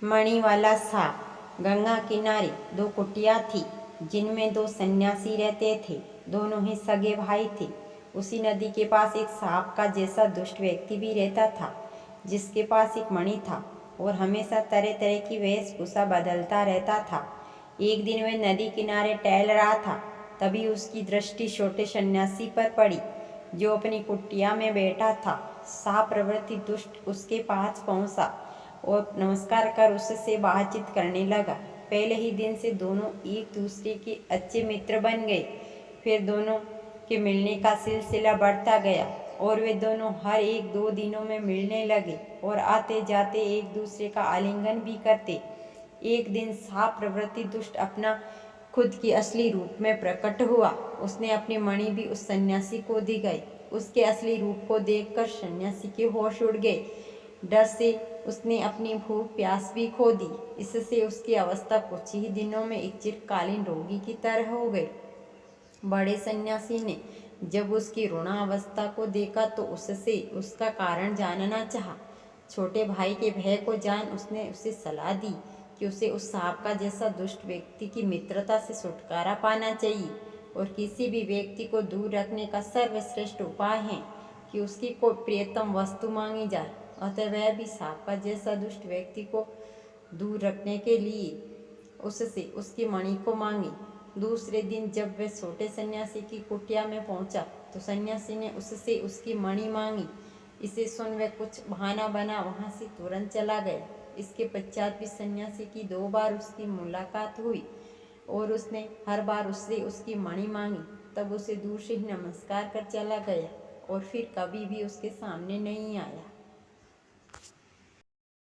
मणि वाला सांप। गंगा किनारे दो कुटिया थी जिनमें दो सन्यासी रहते थे। दोनों ही सगे भाई थे। उसी नदी के पास एक सांप का जैसा दुष्ट व्यक्ति भी रहता था, जिसके पास एक मणि था और हमेशा तरह तरह की वेशभूषा बदलता रहता था। एक दिन वह नदी किनारे टहल रहा था, तभी उसकी दृष्टि छोटे सन्यासी पर पड़ी, जो अपनी कुटिया में बैठा था। सांप प्रवृत्ति दुष्ट उसके पास पहुंचा और नमस्कार कर उससे बातचीत करने लगा। पहले ही दिन से दोनों एक दूसरे के अच्छे मित्र बन गए। फिर दोनों के मिलने का सिलसिला बढ़ता गया और वे दोनों हर एक दो दिनों में मिलने लगे और आते जाते एक दूसरे का आलिंगन भी करते। एक दिन सांप प्रवृत्ति दुष्ट अपना खुद की असली रूप में प्रकट हुआ। उसने अपनी मणि भी उस सन्यासी को दी गई। उसके असली रूप को देखकर सन्यासी के होश उड़ गए। डर से उसने अपनी भूख प्यास भी खो दी। इससे उसकी अवस्था कुछ ही दिनों में एक चिरकालीन रोगी की तरह हो गई। बड़े सन्यासी ने जब उसकी रुणावस्था को देखा तो उससे उसका कारण जानना चाहा। छोटे भाई के भय को जान उसने उसे सलाह दी कि उसे उस सांप का जैसा दुष्ट व्यक्ति की मित्रता से छुटकारा पाना चाहिए और किसी भी व्यक्ति को दूर रखने का सर्वश्रेष्ठ उपाय है कि उसकी कोई प्रियतम वस्तु मांगी जाए। अतः वह भी सांप का जैसा दुष्ट व्यक्ति को दूर रखने के लिए उससे उसकी मणि को मांगी। दूसरे दिन जब वह छोटे सन्यासी की कुटिया में पहुंचा तो सन्यासी ने उससे उसकी मणि मांगी। इसे सुन वह कुछ बहाना बना वहां से तुरंत चला गया। इसके पश्चात भी सन्यासी की 2 बार उसकी मुलाकात हुई और उसने हर बार उससे उसकी मणि मांगी। तब उसे दूर से ही नमस्कार कर चला गया और फिर कभी भी उसके सामने नहीं आया।